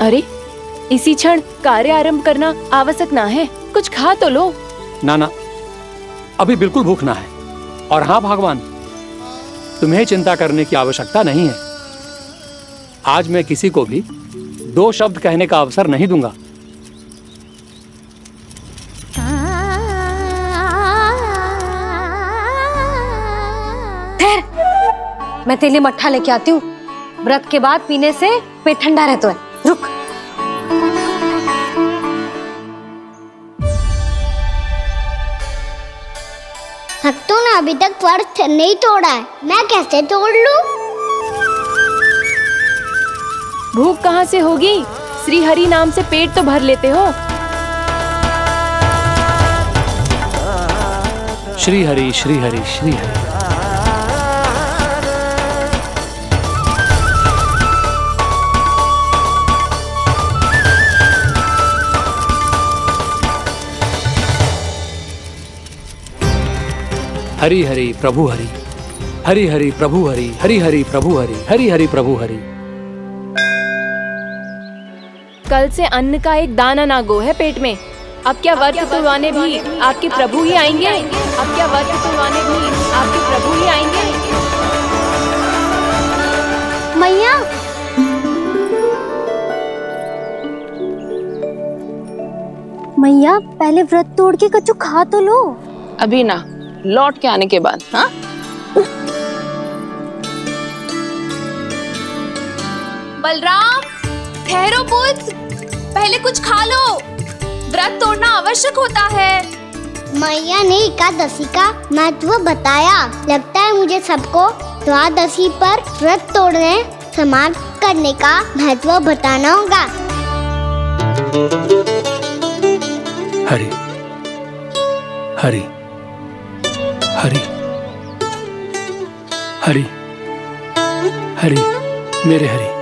अरे, इसी क्षण कार्य आरंभ करना आवश्यक ना है। कुछ खा तो लो। ना ना, अभी बिल्कुल भूख ना है। और हाँ भगवान, तुम्हें चिंता करने की आवश्यकता नहीं है। आज मैं किसी को भी 2 शब्द कहने का अवसर नहीं दूंगा। मैं तेरे लिए मट्ठा लेके आती हूँ। व्रत के बाद पीने से पेट ठंडा रहता है। रुक। भक्तों ने अभी तक व्रत नहीं तोड़ा है, मैं कैसे तोड़ लूं? भूख कहाँ से होगी? श्री हरि नाम से पेट तो भर लेते हो। श्री हरि श्री हरि श्री हरि। हरि हरि प्रभु हरि, हरि हरि प्रभु हरि, हरि हरि प्रभु हरि, हरि हरि प्रभु हरि। कल से अन्न का एक दाना ना गो है पेट में। अब क्या व्रत तुड़वाने भी आपके प्रभु ही आएंगे? अब क्या व्रत तुड़वाने भी आपके प्रभु ही आएंगे? मैया, मैया पहले व्रत तोड़ के कछु खा तो लो। अभी ना, लौट के आने के बाद। हाँ, बलराम, ठहरो पुत्र, पहले कुछ खा लो। व्रत तोड़ना आवश्यक होता है। मैया ने एकादशी का महत्व बताया। लगता है मुझे सबको द्वादशी पर व्रत तोड़ने समाप्त करने का महत्व बताना होगा। हरि हरि हरि हरि हरि, मेरे हरि।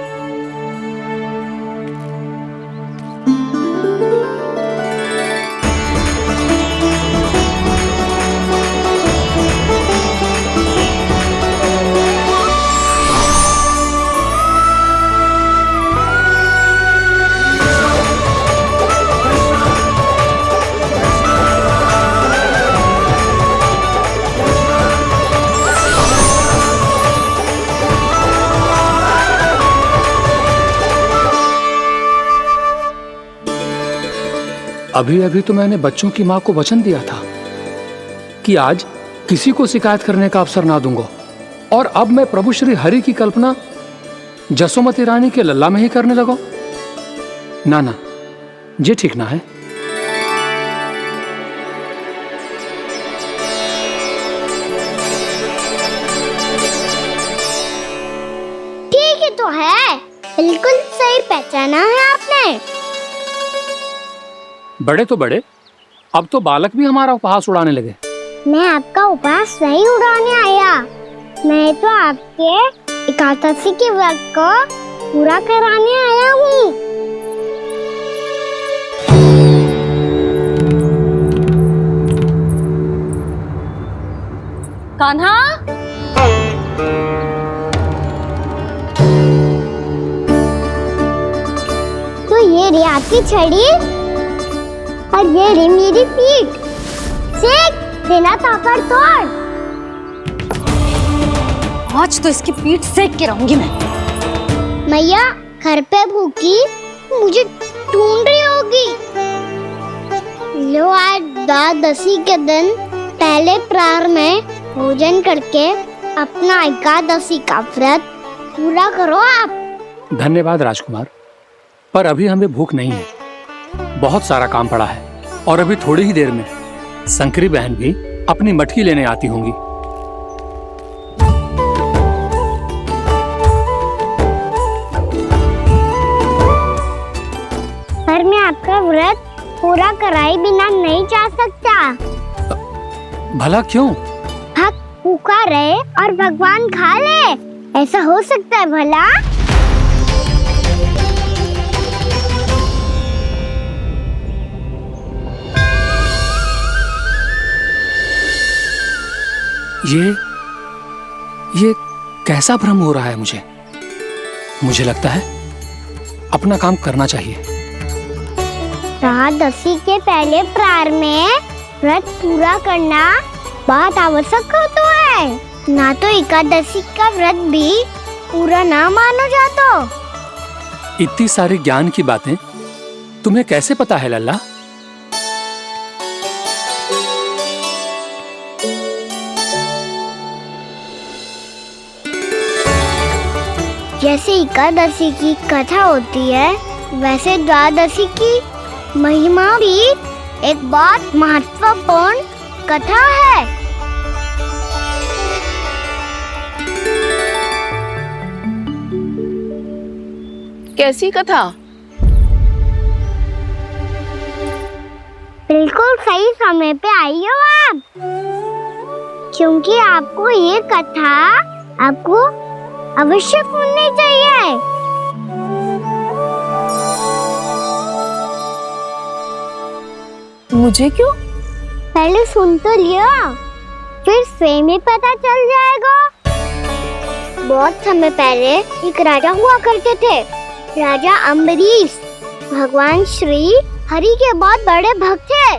अभी अभी तो मैंने बच्चों की माँ को वचन दिया था कि आज किसी को शिकायत करने का अवसर ना दूंगा, और अब मैं प्रभु श्री हरि की कल्पना जसोमती रानी के लल्ला में ही करने लगा। ना ना, ये ठीक ना है। ठीक है तो है, बिल्कुल सही पहचाना है आपने। बड़े तो बड़े, अब तो बालक भी हमारा उपहास उड़ाने लगे। मैं आपका उपहास नहीं उड़ाने आया, मैं तो आपके एकादशी के व्रत को पूरा कराने आया हूँ। कान्हा, तो ये रे आपकी छड़ी और ये रे मेरी पीठ। सेक देना तापर तोड़। आज तो इसकी पीठ सेक के रहूंगी मैं। मैया घर पे भूखी मुझे ढूंढ रही होगी। लो, आज द्वादशी के दिन पहले प्रहर में भोजन करके अपना एकादशी का व्रत पूरा करो आप। धन्यवाद राजकुमार, पर अभी हमें भूख नहीं है। बहुत सारा काम पड़ा है, और अभी थोड़ी ही देर में शंकरी बहन भी अपनी मटकी लेने आती होंगी। पर मैं आपका व्रत पूरा कराए बिना नहीं जा सकता। भला क्यों? भक्त भूखा रहे और भगवान खा ले, ऐसा हो सकता है भला? ये कैसा भ्रम हो रहा है मुझे लगता है अपना काम करना चाहिए। एकादशी के पहले प्रार में व्रत पूरा करना बहुत आवश्यक होता है, ना तो एकादशी का व्रत भी पूरा ना मानो जातो। इतनी सारी ज्ञान की बातें तुम्हें कैसे पता है लल्ला? जैसे एकादशी की कथा होती है, वैसे द्वादशी की महिमा भी एक बहुत महत्वपूर्ण कथा है। कैसी कथा? बिल्कुल सही समय पे आई हो आप, क्योंकि आपको ये कथा आपको अवश्य सुननी चाहिए। मुझे क्यों? पहले सुन तो लियो, फिर स्वयं ही पता चल जाएगा। बहुत समय पहले एक राजा हुआ करते थे, राजा अम्बरीश। भगवान श्री हरि के बहुत बड़े भक्त थे।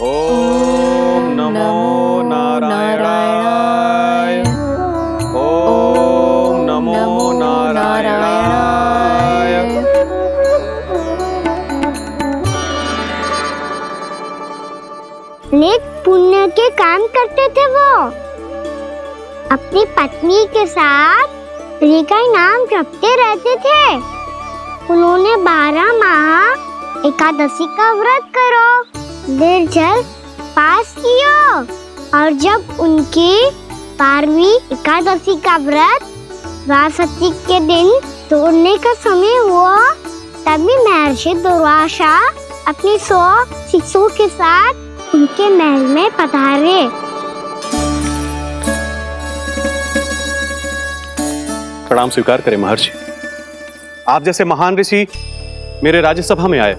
ओम नमो नारायणाय। ओम नमो नारायणाय। नेक पुण्य के काम करते थे वो। अपनी पत्नी के साथ हरि का नाम जपते रहते थे। उन्होंने 12 माह एकादशी का व्रत करो निर्जल पास किया, और जब उनकी 12वीं एकादशी का व्रत द्वादशी के दिन तोड़ने का समय हुआ, तभी महर्षि दुर्वासा अपनी 100 शिष्यों के साथ उनके महल में पधारे। प्रणाम स्वीकार करें महर्षि। आप जैसे महान ऋषि मेरे राज्यसभा में आए,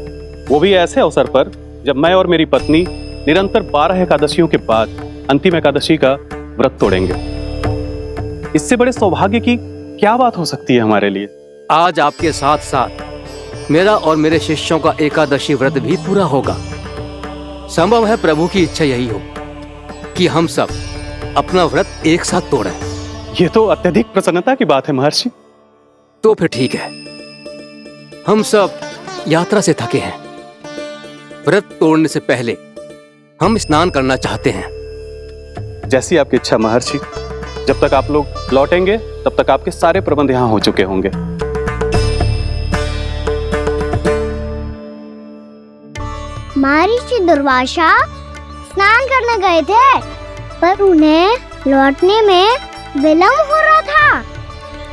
वो भी ऐसे अवसर पर जब मैं और मेरी पत्नी निरंतर 12 एकादशियों के बाद अंतिम एकादशी का व्रत तोड़ेंगे। इससे बड़े सौभाग्य की क्या बात हो सकती है हमारे लिए? आज आपके साथ साथ मेरा और मेरे शिष्यों का एकादशी व्रत भी पूरा होगा। संभव है प्रभु की इच्छा यही हो कि हम सब अपना व्रत एक साथ तोड़ें। ये तो अत्यधिक प्रसन्नता की बात है महर्षि। तो फिर ठीक है, हम सब यात्रा से थके हैं। व्रत तोड़ने से पहले हम स्नान करना चाहते हैं। जैसी आपकी इच्छा महर्षि। जब तक आप लोग लौटेंगे तब तक आपके सारे प्रबंध यहाँ हो चुके होंगे। महर्षि दुर्वासा स्नान करने गए थे, पर उन्हें लौटने में विलंब हो रहा था,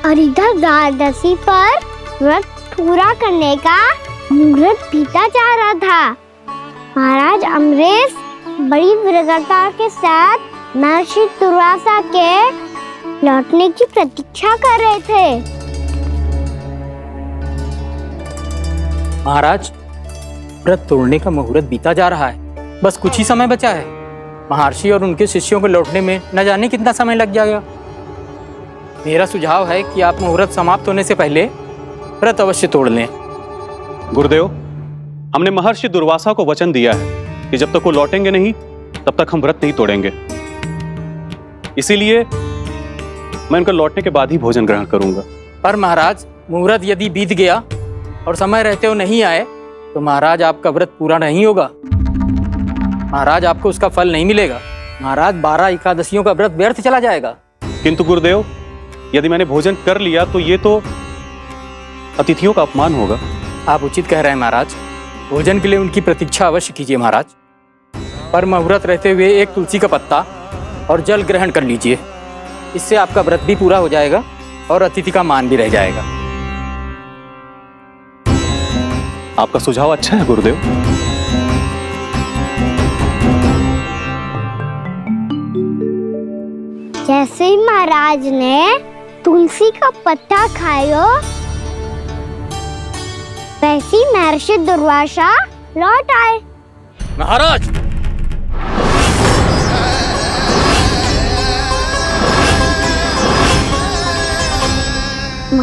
और इधर द्वादशी पर व्रत पूरा करने का मुहूर्त बीता जा रहा था। महाराज अम्बरीश बड़ी विरगता के साथ महर्षि दुर्वासा के लौटने की प्रतीक्षा कर रहे थे। महाराज, व्रत तोड़ने का मुहूर्त बीता जा रहा है। बस कुछ ही समय बचा है। महर्षि और उनके शिष्यों को लौटने में न जाने कितना समय लग जाएगा। मेरा सुझाव है कि आप मुहूर्त समाप्त होने से पहले व्रत अवश्य तोड़ लें। गुरुदेव, हमने महर्षि दुर्वासा को वचन दिया है कि जब तक वो लौटेंगे नहीं तब तक हम व्रत नहीं तोड़ेंगे। इसीलिए मैं उनका लौटने के बाद ही भोजन ग्रहण करूंगा। पर महाराज, मुहूर्त यदि बीत गया और समय रहते हो नहीं आए तो महाराज आपका व्रत पूरा नहीं होगा। महाराज, आपको उसका फल नहीं मिलेगा। महाराज, 12 एकादशियों का व्रत व्यर्थ चला जाएगा। किंतु गुरुदेव, यदि मैंने भोजन कर लिया तो ये तो अतिथियों का अपमान होगा। आप उचित कह रहे हैं महाराज। भोजन के लिए उनकी प्रतीक्षा अवश्य कीजिए महाराज। पर मुहूर्त रहते हुए एक तुलसी का पत्ता और जल ग्रहण कर लीजिए। इससे आपका व्रत भी पूरा हो जाएगा और अतिथि का मान भी रह जाएगा। आपका सुझाव अच्छा है गुरुदेव। जैसे ही महाराज ने तुलसी का पत्ता खायो, वैसे ही महर्षि दुर्वासा लौट आए। महाराज,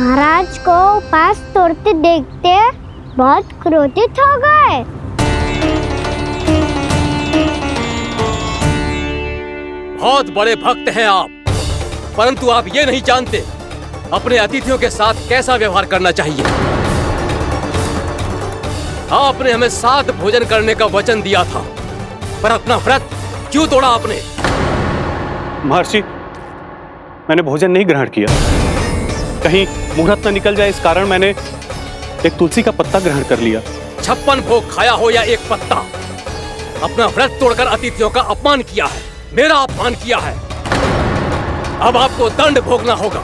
महाराज को उपास तोड़ते देखते बहुत क्रोधित हो गए। बहुत बड़े भक्त हैं आप, परंतु आप ये नहीं जानते अपने अतिथियों के साथ कैसा व्यवहार करना चाहिए। आपने हमें साथ भोजन करने का वचन दिया था, पर अपना व्रत क्यों तोड़ा आपने? महर्षि, मैंने भोजन नहीं ग्रहण किया। कहीं मुहूर्त न निकल जाए इस कारण मैंने एक तुलसी का पत्ता ग्रहण कर लिया। 56 भोग खाया हो या एक पत्ता, अपना व्रत तोड़कर अतिथियों का अपमान किया है, मेरा अपमान किया है। अब आपको दंड भोगना होगा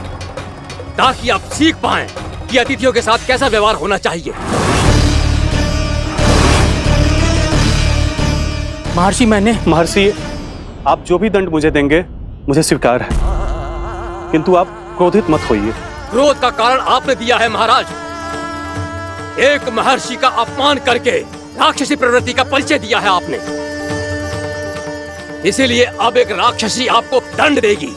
ताकि आप सीख पाएं कि अतिथियों के साथ कैसा व्यवहार होना चाहिए। महर्षि, आप जो भी दंड मुझे देंगे मुझे स्वीकार है, किंतु आप क्रोधित मत होइए। क्रोध का कारण आपने दिया है महाराज। एक महर्षि का अपमान करके राक्षसी प्रवृत्ति का परिचय दिया है आपने, इसीलिए अब एक राक्षसी आपको दंड देगी।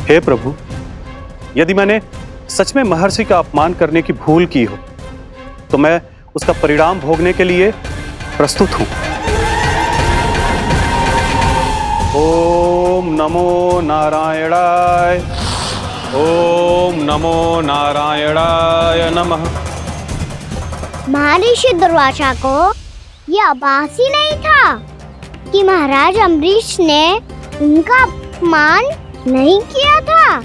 हे प्रभु, यदि मैंने सच में महर्षि का अपमान करने की भूल की हो तो मैं उसका परिणाम भोगने के लिए प्रस्तुत हूं। ओम नमो नारायणाय, ओम नमो नारायणाय नमः। महर्षि दुर्वासा को यह आभास ही नहीं था कि महाराज अम्बरीश ने उनका अपमान नहीं किया था,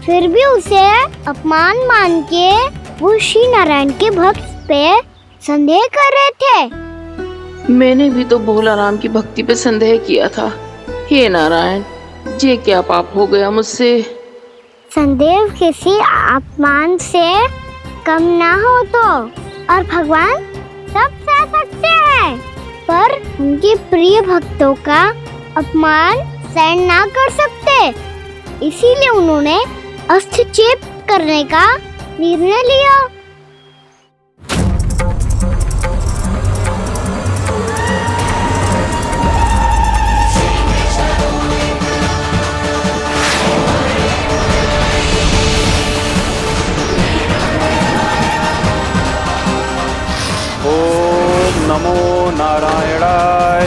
फिर भी उसे अपमान मान के वो श्री नारायण के भक्त पे संदेह कर रहे थे। मैंने भी तो भोला राम की भक्ति पे संदेह किया था। हे नारायण, ये क्या पाप हो गया मुझसे? संदेह किसी अपमान से कम ना हो तो, और भगवान सब सह सकते हैं, पर उनके प्रिय भक्तों का अपमान सहन ना कर सकते, इसीलिए उन्होंने अस्थिचेप करने का निर्णय लिया। ओम नमो नारायणाय।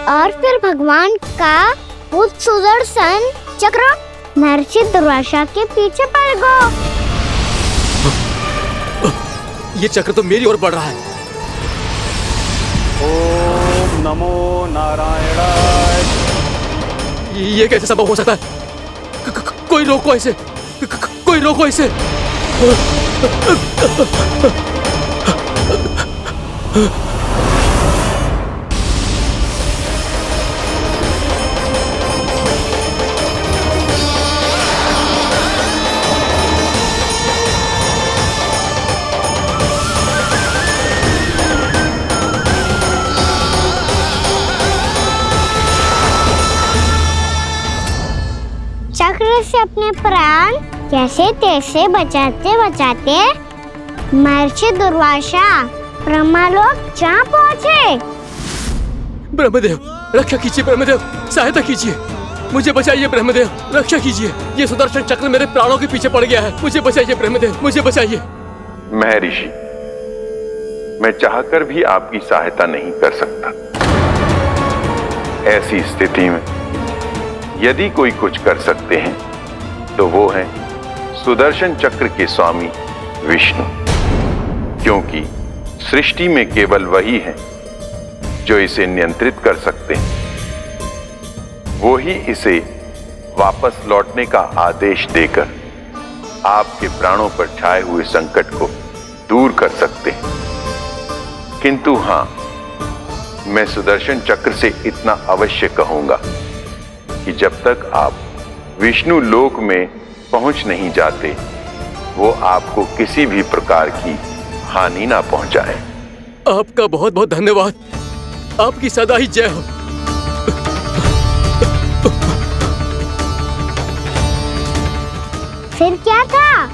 और फिर भगवान का वो सुदर्शन चक्र महर्षि दुर्वासा के पीछे पड़ गया। ये चक्र तो मेरी ओर बढ़ रहा है। ओम नमो नारायणाय। ये कैसे संभव हो सकता है? कोई रोको इसे, कोई रोको इसे। चक्र से अपने प्राण जैसे तैसे बचाते बचाते महर्षि दुर्वासा ब्रह्मलोक जा पहुंचे। ब्रह्मदेव, रक्षा कीजिए। ब्रह्मदेव, सहायता कीजिए, मुझे बचाइए। ब्रह्मदेव, रक्षा कीजिए। ये सुदर्शन चक्र मेरे प्राणों के पीछे पड़ गया है। मुझे बचाइए ब्रह्मदेव, मुझे बचाइए। महर्षि, मैं चाहकर भी आपकी सहायता नहीं कर सकता। ऐसी स्थिति में यदि कोई कुछ कर सकते हैं तो वो है सुदर्शन चक्र के स्वामी विष्णु, क्योंकि सृष्टि में केवल वही है जो इसे नियंत्रित कर सकते हैं। वो ही इसे वापस लौटने का आदेश देकर आपके प्राणों पर छाए हुए संकट को दूर कर सकते, किंतु हां, मैं सुदर्शन चक्र से इतना अवश्य कहूंगा कि जब तक आप विष्णु लोक में पहुंच नहीं जाते, वो आपको किसी भी प्रकार की हानि ना पहुंचाए। आपका बहुत बहुत धन्यवाद। आपकी सदा ही जय हो। फिर क्या था?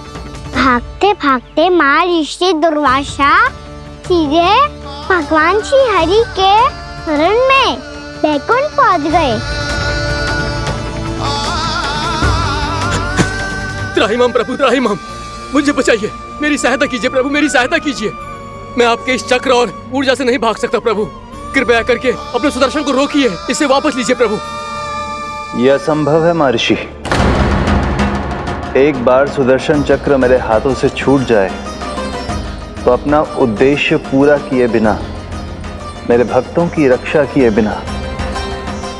भागते भागते महर्षि दुर्वासा सीधे भगवान श्री हरि के शरण में बैकुंठ पहुंच गए। त्राहिमाम प्रभु, त्राहिमाम, मुझे बचाइए, मेरी सहायता कीजिए प्रभु, मेरी सहायता कीजिए। मैं आपके इस चक्र और ऊर्जा से नहीं भाग सकता प्रभु। कृपया करके अपने सुदर्शन को रोकिए, इसे वापस लीजिए प्रभु। यह असंभव है महर्षि। एक बार सुदर्शन चक्र मेरे हाथों से छूट जाए तो अपना उद्देश्य पूरा किए बिना, मेरे भक्तों की रक्षा किए बिना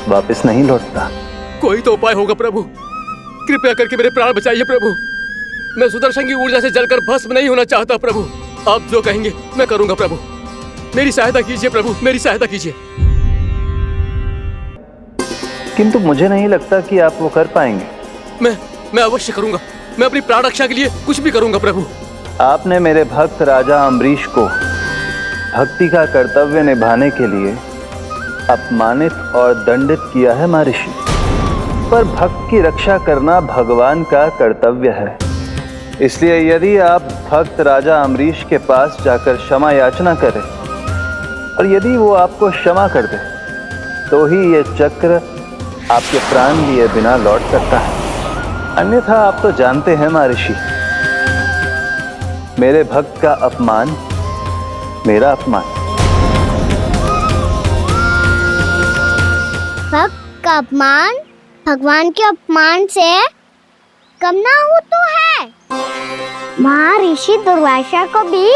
वापस नहीं लौटता। कोई तो उपाय होगा प्रभु, कृपया करके मेरे प्राण बचाइए प्रभु। मैं सुदर्शन की ऊर्जा से जलकर भस्म नहीं होना चाहता प्रभु। आप जो कहेंगे मैं करूंगा प्रभु। मेरी सहायता कीजिए प्रभु, मेरी सहायता कीजिए। किंतु मुझे नहीं लगता कि आप वो कर पाएंगे। मैं अवश्य करूंगा। मैं अपनी प्राण रक्षा के लिए कुछ भी करूंगा प्रभु। आपने मेरे भक्त राजा अम्बरीश को भक्ति का कर्तव्य निभाने के लिए अपमानित और दंडित किया है महर्षि, पर भक्त की रक्षा करना भगवान का कर्तव्य है। इसलिए यदि आप भक्त राजा अम्बरीश के पास जाकर क्षमा याचना करें और यदि वो आपको क्षमा कर दे, तो ही ये चक्र आपके प्राण लिए बिना लौट सकता है। अन्यथा आप तो जानते हैं महर्षि, मेरे भक्त का अपमान मेरा अपमान। भक्त का अपमान भगवान के अपमान से कम ना हो तो है। महर्षि दुर्वासा को भी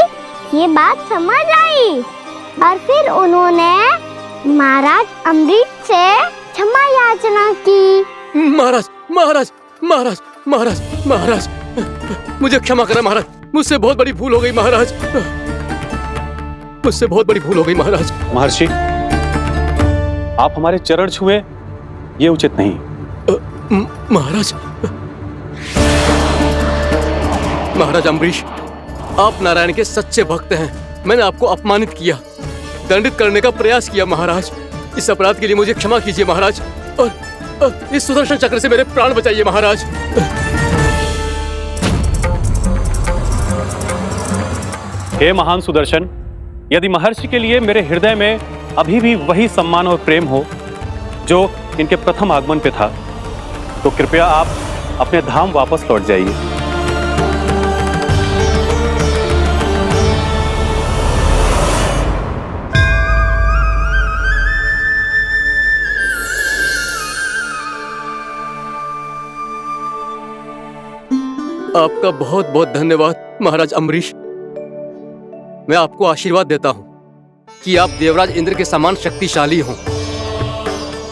ये बात समझ आई और फिर उन्होंने महाराज अम्बरीश से क्षमा याचना की। महाराज महाराज महाराज महाराज महाराज, मुझे क्षमा करें महाराज, मुझसे बहुत बड़ी भूल हो गई महाराज, मुझसे बहुत बड़ी भूल हो गई महाराज। महर्षि, आप हमारे चरण छुए ये उचित नहीं। महाराज, महाराज अम्बरीश, आप नारायण के सच्चे भक्त हैं। मैंने आपको अपमानित किया, दंडित करने का प्रयास किया महाराज। इस अपराध के लिए मुझे क्षमा कीजिए महाराज, और इस सुदर्शन चक्र से मेरे प्राण बचाइए महाराज। हे महान सुदर्शन, यदि महर्षि के लिए मेरे हृदय में अभी भी वही सम्मान और प्रेम हो जो इनके प्रथम आगमन पे था, तो कृपया आप अपने धाम वापस लौट जाइए। आपका बहुत बहुत धन्यवाद महाराज अम्बरीश। मैं आपको आशीर्वाद देता हूं कि आप देवराज इंद्र के समान शक्तिशाली हों।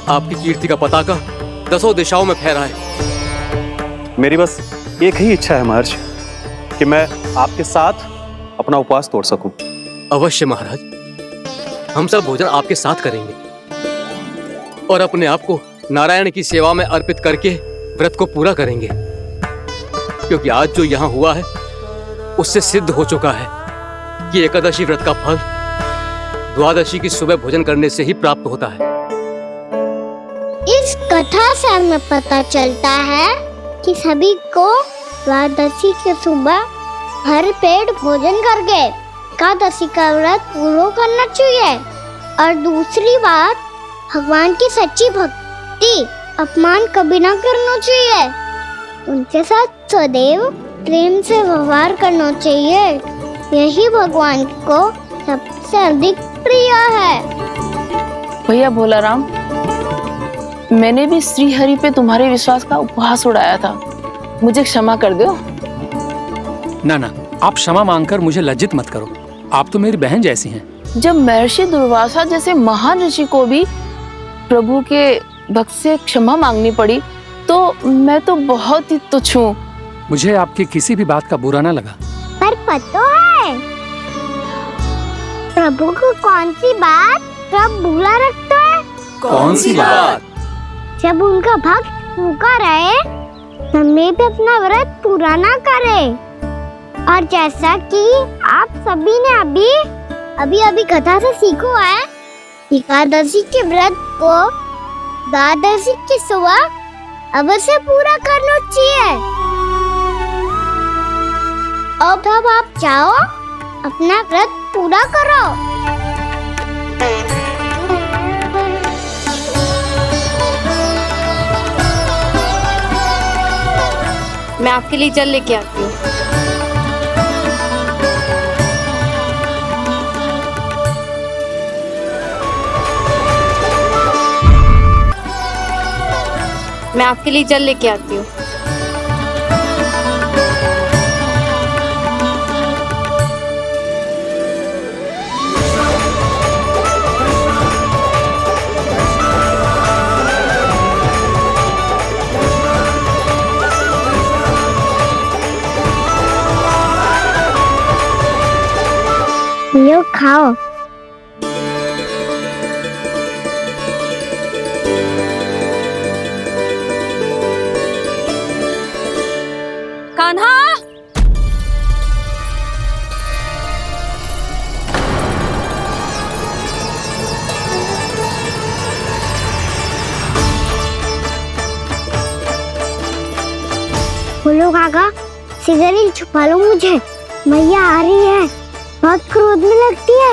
आपकी कीर्ति का पताका 10 दिशाओं में फहराए। मेरी बस एक ही इच्छा है महर्षि, कि मैं आपके साथ अपना उपवास तोड़ सकूं। अवश्य महाराज, हम सब भोजन आपके साथ करेंगे और अपने आप को नारायण की सेवा में अर्पित करके व्रत को पूरा करेंगे, क्योंकि आज जो यहाँ हुआ है उससे सिद्ध हो चुका है कि एकादशी व्रत का फल द्वादशी की सुबह भोजन करने से ही प्राप्त होता है। इस कथा से हमें पता चलता है कि सभी को द्वादशी के सुबह भर पेट भोजन करके एकादशी का व्रत पूरा करना चाहिए। और दूसरी बात, भगवान की सच्ची भक्ति अपमान कभी ना करना चाहिए। उनके साथ सदैव प्रेम से व्यवहार करना चाहिए। यही भगवान को सबसे अधिक प्रिय है। भैया भोला राम, मैंने भी श्री हरि पे तुम्हारे विश्वास का उपहास उड़ाया था, मुझे क्षमा कर दो। ना ना, आप क्षमा मांगकर मुझे लज्जित मत करो, आप तो मेरी बहन जैसी हैं। जब महर्षि दुर्वासा जैसे महान ऋषि को भी प्रभु के भक्त से क्षमा मांगनी पड़ी, तो मैं तो बहुत ही तुच्छ हूँ। मुझे आपकी किसी भी बात का बुरा ना लगा। पर पता है प्रभु को कौन सी बात कब बुरा रखता है? कौन सी बात? जब उनका भक्त भूखा रहे तब में भी अपना व्रत पूरा ना करे। और जैसा कि आप सभी ने अभी कथा से सीखो है, एकादशी के व्रत को द्वादशी के सुबह अवश्य पूरा करना चाहिए। अब आप जाओ अपना व्रत पूरा करो। मैं आपके लिए जल लेके आती हूँ। मैं आपके लिए जल लेके आती हूँ। लो खाओ। कान्हा, बोलो काका, सिगरेट छुपा लो मुझे, मैया आ रही है, बहुत क्रोध में लगती है।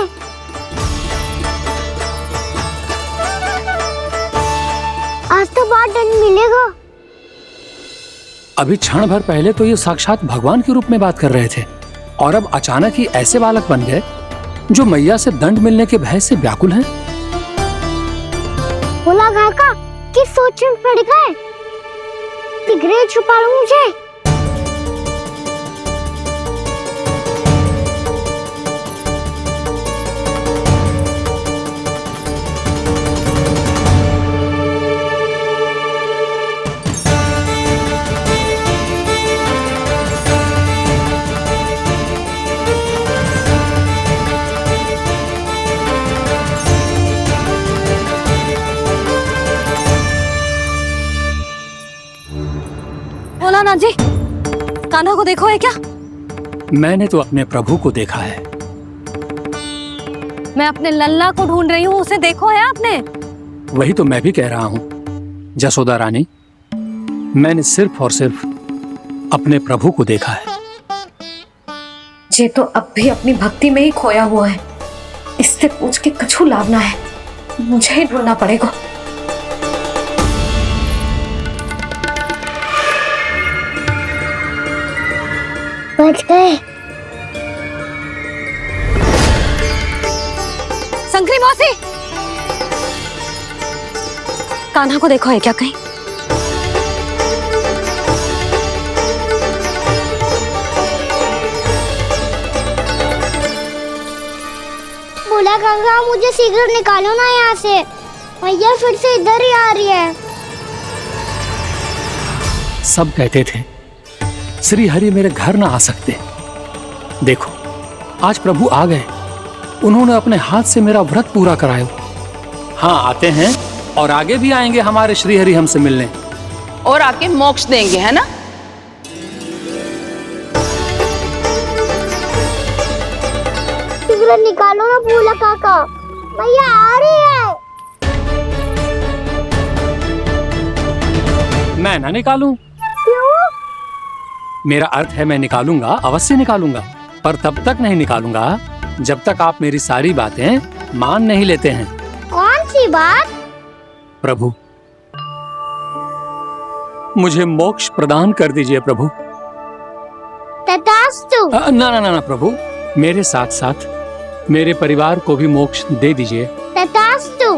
आज तो बहुत दंड मिलेगा। अभी क्षण भर पहले तो ये साक्षात भगवान के रूप में बात कर रहे थे और अब अचानक ही ऐसे बालक बन गए जो मैया से दंड मिलने के भय से व्याकुल हैं। बोला काका, किस सोच में पड़ गए? सिगरेट छुपा लो मुझे। बोला ना जी, कान्हा को देखो है क्या? मैंने तो अपने प्रभु को देखा है। मैं अपने लल्ला को ढूंढ रही हूँ, उसे देखो है आपने? वही तो मैं भी कह रहा हूँ जसोदा रानी, मैंने सिर्फ और सिर्फ अपने प्रभु को देखा है। ये तो अब भी अपनी भक्ति में ही खोया हुआ है, इससे पूछ के कछु लाभ ना है, मुझे ही ढूंढना पड़ेगा। बच गए। संकरी मौसी, कान्हा को देखो है क्या कहीं? बोला काका, मुझे सिगरेट निकालो ना यहाँ से, मैया फिर से इधर ही आ रही है। सब कहते थे श्री हरि मेरे घर ना आ सकते। देखो आज प्रभु आ गए, उन्होंने अपने हाथ से मेरा व्रत पूरा कराया। हाँ, आते हैं और आगे भी आएंगे हमारे श्री हरि हमसे मिलने और आके मोक्ष देंगे, है ना? सिगरेट निकालो ना बोला काका, मैया आ रही है। मैं ना निकालूं? क्यों? मेरा अर्थ है मैं निकालूंगा, अवश्य निकालूंगा, पर तब तक नहीं निकालूंगा जब तक आप मेरी सारी बातें मान नहीं लेते हैं। कौन सी बात? प्रभु, मुझे मोक्ष प्रदान कर दीजिए प्रभु। तथास्तु। ना ना ना ना प्रभु, मेरे साथ साथ मेरे परिवार को भी मोक्ष दे दीजिए। तथास्तु।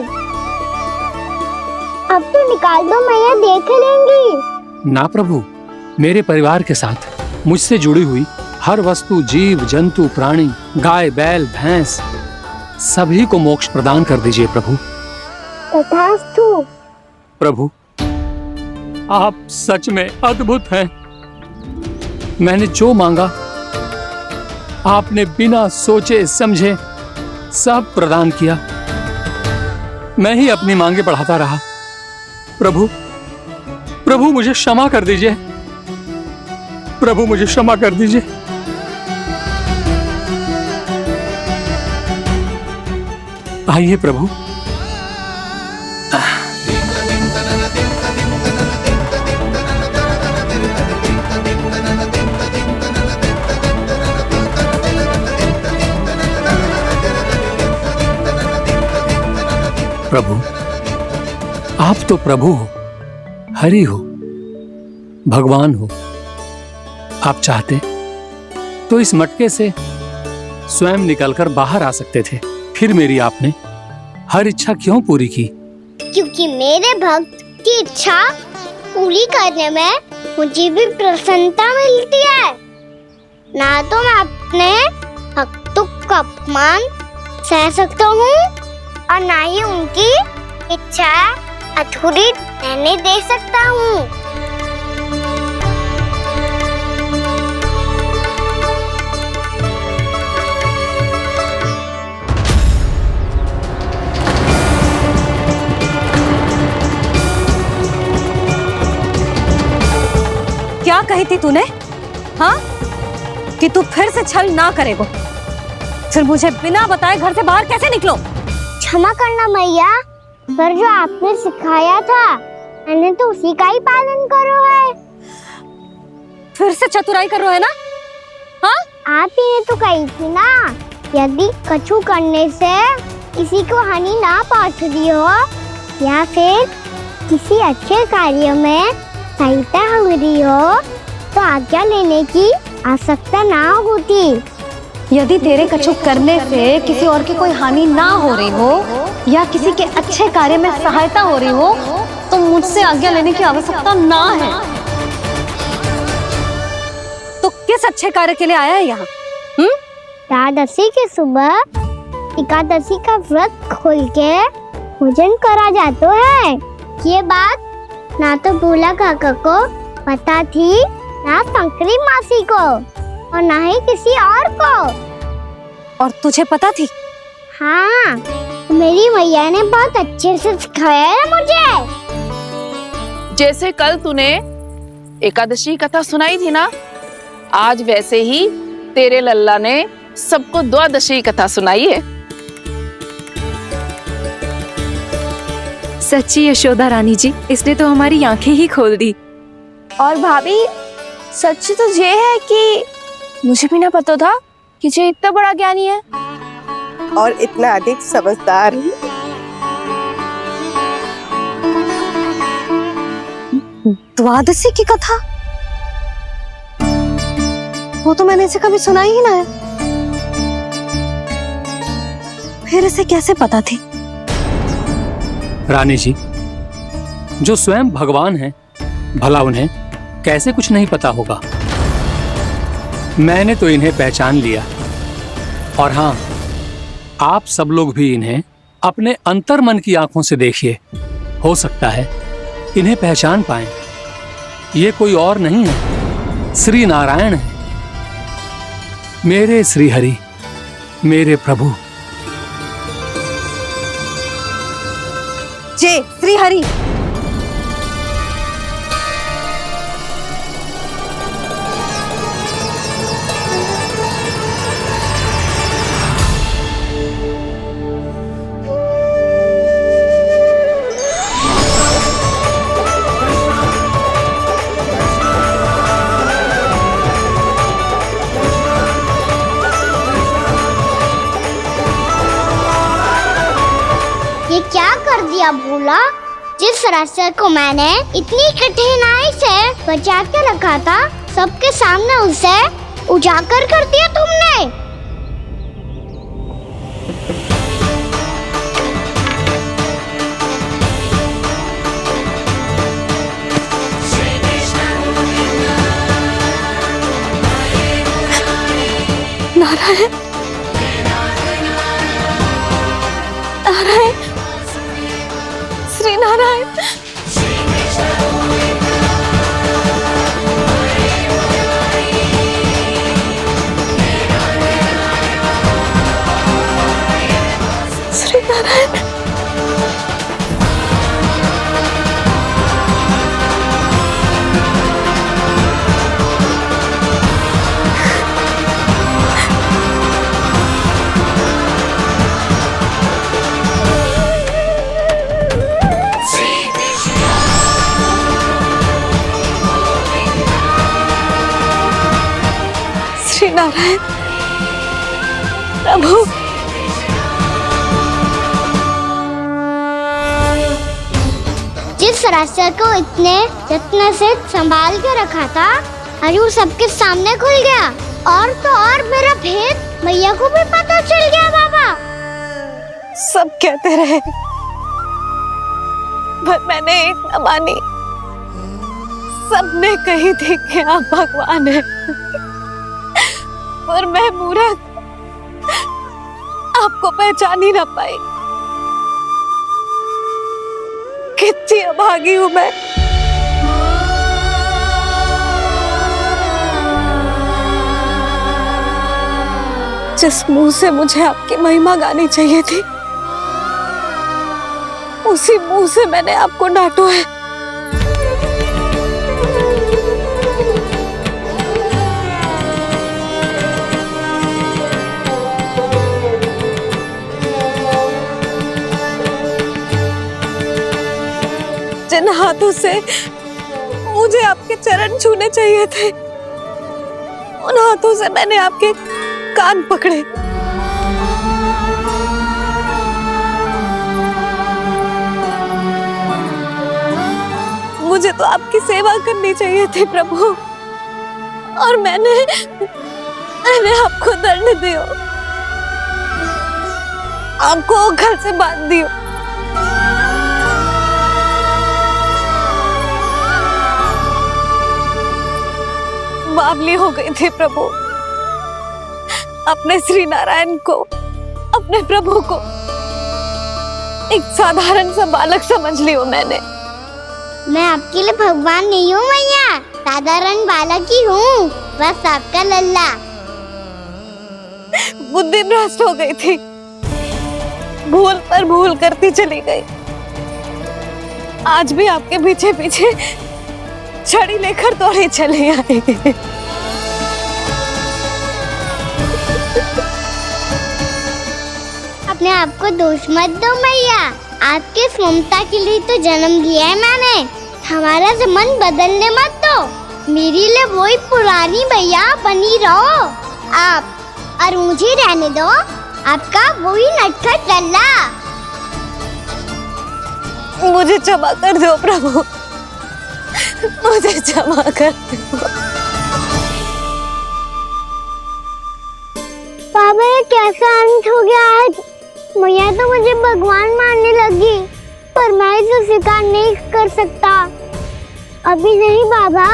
अब तो निकाल दो, मैया देख लेंगी। ना प्रभु, मेरे परिवार के साथ मुझसे जुड़ी हुई हर वस्तु, जीव जंतु, प्राणी, गाय बैल भैंस, सभी को मोक्ष प्रदान कर दीजिए प्रभु। तथास्तु। प्रभु, आप सच में अद्भुत हैं। मैंने जो मांगा आपने बिना सोचे समझे सब प्रदान किया। मैं ही अपनी मांगे बढ़ाता रहा। प्रभु, प्रभु मुझे क्षमा कर दीजिए। प्रभु मुझे क्षमा कर दीजिए। आइए प्रभु। प्रभु, आप तो प्रभु हो, हरि हो, भगवान हो। आप चाहते तो इस मटके से स्वयं निकलकर बाहर आ सकते थे, फिर मेरी आपने हर इच्छा क्यों पूरी की? क्योंकि मेरे भक्त की इच्छा पूरी करने में मुझे भी प्रसन्नता मिलती है। ना तो मैं अपने भक्तों का अपमान सह सकता हूँ और ना ही उनकी इच्छा अधूरी रहने दे सकता हूँ। क्या कही थी तूने? हाँ, कि तू फिर से छल ना करेगा। फिर मुझे बिना बताए घर से बाहर कैसे निकलो? क्षमा करना मैया, पर जो आपने सिखाया था मैंने तो उसी का ही पालन करो है। फिर से चतुराई कर रहे हो ना? हाँ, आप ही ने तो कही थी ना, यदि कछु करने से किसी को हानि ना पहुंच रही हो या फिर किसी अच्छे कार्य में सहायता हो रही हो तो आज्ञा लेने की आवश्यकता ना होती। यदि तेरे कछु करने से किसी और की कोई हानि ना हो रही हो या किसी के अच्छे कार्य में सहायता हो रही हो तो मुझसे आज्ञा लेने की आवश्यकता ना है। तो किस अच्छे कार्य के लिए आया है यहाँ? द्वादशी के सुबह एकादशी का व्रत खोल के भोजन करा जाता है। ये बात ना तो भोला काका को पता थी, ना शंकरी मासी को और ना ही किसी और को। और तुझे पता थी? हाँ, मेरी मैया ने बहुत अच्छे से सिखाया है मुझे। जैसे कल तूने एकादशी कथा सुनाई थी ना, आज वैसे ही तेरे लल्ला ने सबको द्वादशी कथा सुनाई है। सच्ची यशोदा रानी जी, इसने तो हमारी आंखें ही खोल दी। और भाभी, सच तो ये है कि मुझे भी ना पता था कि ये इतना बड़ा ज्ञानी है और इतना अधिक समझदार। द्वादशी की कथा? वो तो मैंने इसे कभी सुना ही ना है। फिर इसे कैसे पता थी? रानी जी, जो स्वयं भगवान हैं, भला उन्हें कैसे कुछ नहीं पता होगा? मैंने तो इन्हें पहचान लिया। और हाँ, आप सब लोग भी इन्हें अपने अंतर्मन की आंखों से देखिए, हो सकता है इन्हें पहचान पाएं। ये कोई और नहीं है, श्री नारायण है, मेरे श्री हरि, मेरे प्रभु। जय श्री हरि। ये क्या कर दिया भोला? जिस रास्ते को मैंने इतनी कठिनाई से बचा के रखा था, सबके सामने उसे उजागर कर दिया तुमने। नारायण, नारायण, श्री नारायण। नारायण। श्री नारायण प्रभु। जिस रास्ते को इतने यत्न से संभाल के रखा था आज वो सबके सामने खुल गया। और तो और मेरा भेद मैया को भी पता चल गया बाबा। सब कहते रहे पर मैंने एक न मानी। सबने कही थी कि आप भगवान हैं और मैं मूर्ख आपको पहचान ही ना पाई। कितनी अभागी हूं मैं। जिस मुंह से मुझे आपकी महिमा गानी चाहिए थी उसी मुंह से मैंने आपको डांटा है। जिन हाथों से मुझे आपके चरण छूने चाहिए थे उन हाथों से मैंने आपके कान पकड़े। मुझे तो आपकी सेवा करनी चाहिए थी प्रभु और मैंने आपको दंड दियो, आपको घर से बांध दियो। बावली हो गई थी प्रभु। अपने श्री नारायण को, अपने प्रभु को एक साधारण सा बालक समझ लियो मैंने। मैं आपके लिए भगवान नहीं हूँ मैया, साधारण बालक ही हूँ, बस आपका लल्ला। बुद्धि भ्रष्ट हो गई थी, भूल पर भूल करती चली गई। आज भी आपके पीछे पीछे छड़ी लेकर दौड़े चले आए। अपने आप को दोष मत दो मैया, आपके इस ममता के लिए तो जन्म लिया है मैंने। हमारा मन बदलने मत दो, मेरे लिए वही पुरानी मैया बनी रहो आप, और मुझे रहने दो आपका वही नटखट लल्ला। मुझे क्षमा कर दो प्रभु, मुझे क्षमा कर दो। बाबा ये कैसा अंत हो गया आज? मैया तो मुझे भगवान मानने लगी, पर मैं इसे स्वीकार नहीं कर सकता। अभी नहीं बाबा,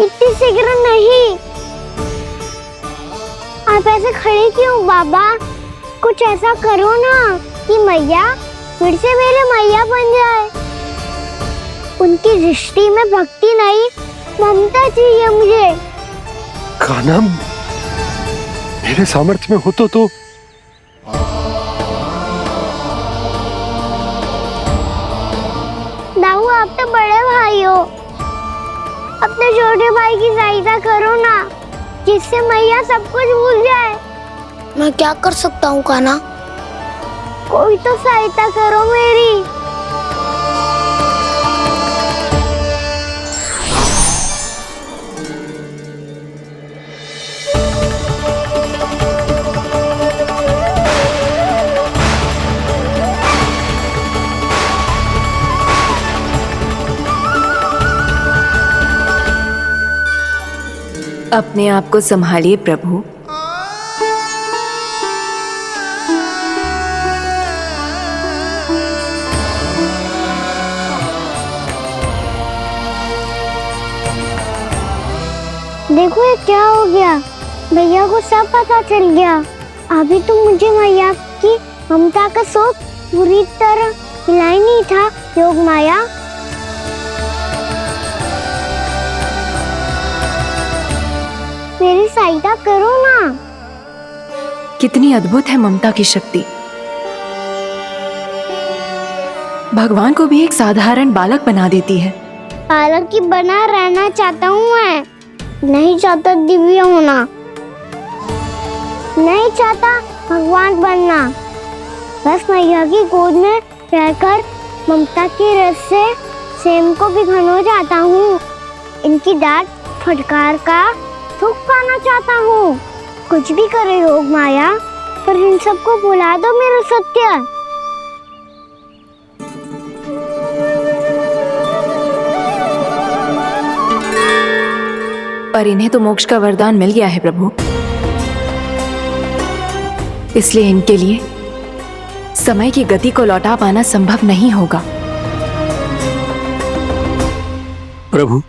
इतनी शीघ्र नहीं। आप ऐसे खड़े क्यों बाबा? कुछ ऐसा करो ना कि मैया फिर से मेरे मैया बन जाए। उनकी दृष्टि में भक्ति नहीं, ममता चाहिए मुझे। कान्हा, मेरे सामर्थ्य में हो तो दाऊ, आप तो बड़े भाई हो, अपने छोटे भाई की सहायता करो ना, जिससे मैया सब कुछ भूल जाए। मैं क्या कर सकता हूँ कान्हा? कोई तो सहायता करो मेरी। अपने आप को संभालिए प्रभु। देखो ये क्या हो गया, भैया को सब पता चल गया। अभी तो मुझे मैया की ममता का शौक पूरी तरह मिला ही नहीं था। योग माया, मेरी सहायता करो ना। कितनी अद्भुत है ममता की शक्ति। भगवान को भी एक साधारण बालक बना देती है। बालक की बना रहना चाहता हूँ मैं, नहीं चाहता दिव्य होना, नहीं चाहता भगवान बनना। बस मैया की गोद में रहकर ममता की रस से सेम को भिगो जाता हूँ। इनकी डांट फटकार का दुख पाना चाहता हूँ। कुछ भी करे योग माया, पर इन सबको भुला दो मेरा सत्य। पर इन्हें तो मोक्ष का वरदान मिल गया है प्रभु, इसलिए इनके लिए समय की गति को लौटा पाना संभव नहीं होगा। प्रभु,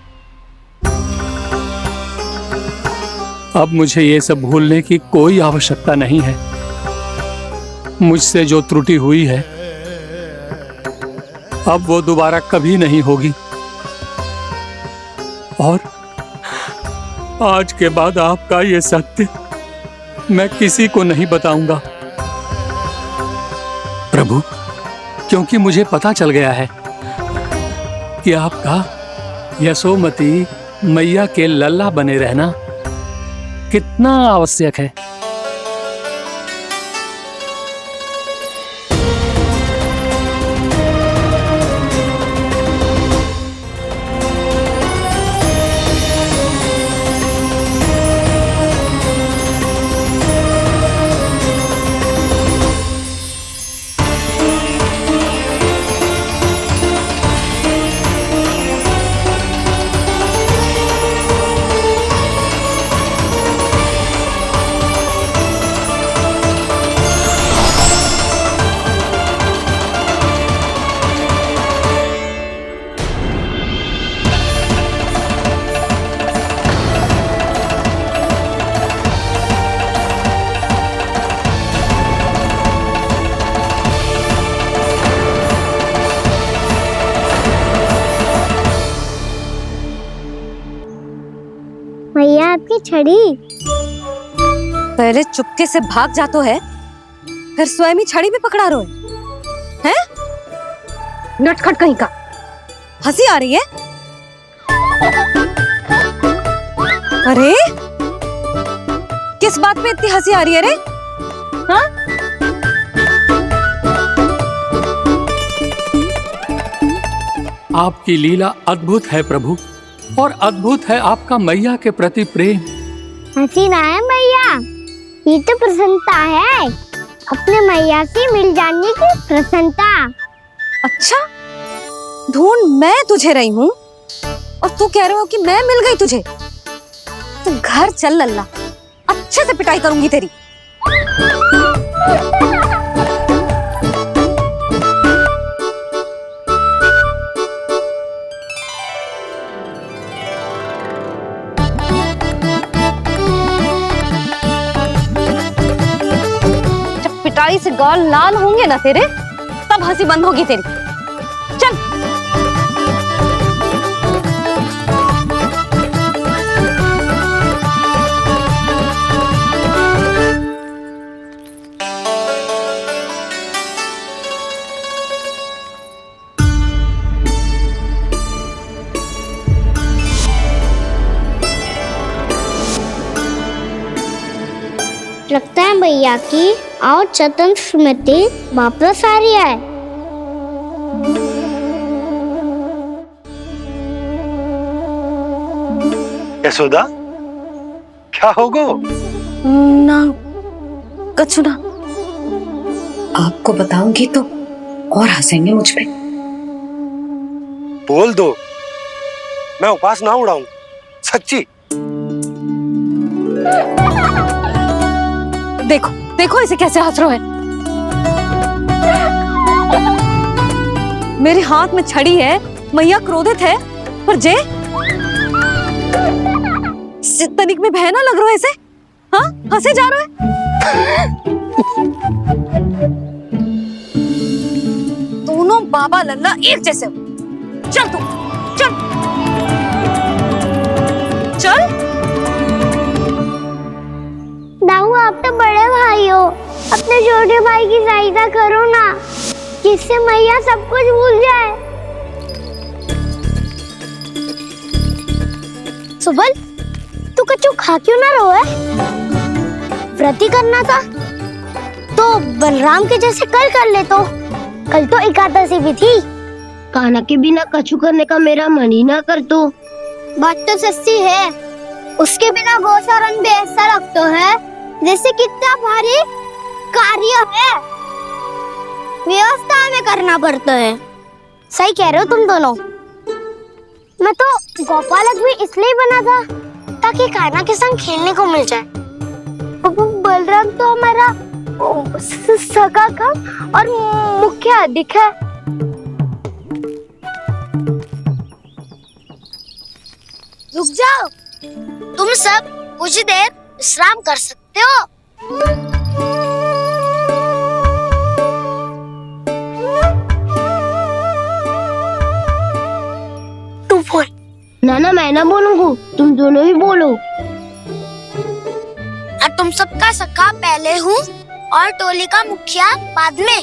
अब मुझे ये सब भूलने की कोई आवश्यकता नहीं है। मुझसे जो त्रुटि हुई है अब वो दोबारा कभी नहीं होगी, और आज के बाद आपका ये सत्य मैं किसी को नहीं बताऊंगा प्रभु, क्योंकि मुझे पता चल गया है कि आपका यशोमती मैया के लल्ला बने रहना कितना आवश्यक है। मैया आपकी छड़ी। पहले चुपके से भाग जातो है, फिर स्वयं ही छड़ी भी पकड़ा रोए हैं? नटखट कहीं का। हंसी आ रही है? अरे किस बात पे इतनी हंसी आ रही है रे? हाँ? आपकी लीला अद्भुत है प्रभु, और अद्भुत है आपका मैया के प्रति प्रेम। हंसी ना है मैया, ये तो प्रसन्नता है, अपने मैया से मिल जाने की प्रसन्नता। अच्छा, ढूंढ मैं तुझे रही हूँ और तू कह रहे हो कि मैं मिल गई तुझे। तू घर चल लल्ला, अच्छे से पिटाई करूंगी तेरी। पिटाई से गाल लाल होंगे ना तेरे, तब हंसी बंद होगी तेरी। चल। लगता है भैया की और चतन स्मृति वापस आ रही है। यशोदा, क्या होगो? ना कछु ना। आपको बताऊंगी तो और हंसेंगे मुझ पे। बोल दो, मैं उपवास ना उड़ाऊं, सच्ची। देखो देखो इसे कैसे हंस रहा है। मेरे हाथ में छड़ी है, मैया क्रोधित है, पर जे तनिक में बहना लग रहा है इसे। हाँ, हंसे जा रहा है। दोनों बाबा लल्ला एक जैसे हो। चल तू, चल चल। दाऊ, आप तो बड़े भाई हो, अपने छोटे भाई की सहायता करो ना। जिससे मैया सब कुछ भूल जाए। सुबल, तू कच्चू खा क्यों ना रहो है? व्रत ही करना था तो बलराम के जैसे कल कर ले। तो कल तो एकादशी भी थी। कान्हा के बिना कछु करने का मेरा मन ही ना कर। तो बात तो सच्ची है, उसके बिना गोचरण भी ऐसा लगता है जैसे कितना भारी कार्य है, व्यवस्था में करना पड़ता है। सही कह रहे हो तुम दोनों। मैं तो गोपालक भी इसलिए बना था ताकि कान्हा के संग खेलने को मिल जाए। बलराम तो हमारा सगा काम और मुख्य अधिक है। रुक जाओ, तुम सब कुछ देर विश्राम कर सकते हो। तू बोल। ना मैं ना बोलूंगा, तुम दोनों ही बोलो। और तुम सबका सखा पहले हूँ और टोली का मुखिया बाद में,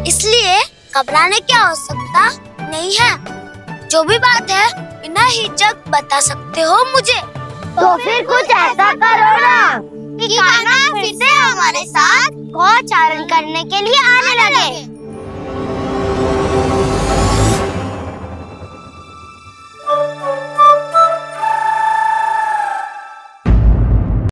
इसलिए घबराने की आवश्यकता नहीं है। जो भी बात है बिना हिचक बता सकते हो मुझे। तो फिर कुछ ऐसा करो ना कि कान्हा फिर से हमारे साथ गोचारण करने के लिए आने लगे।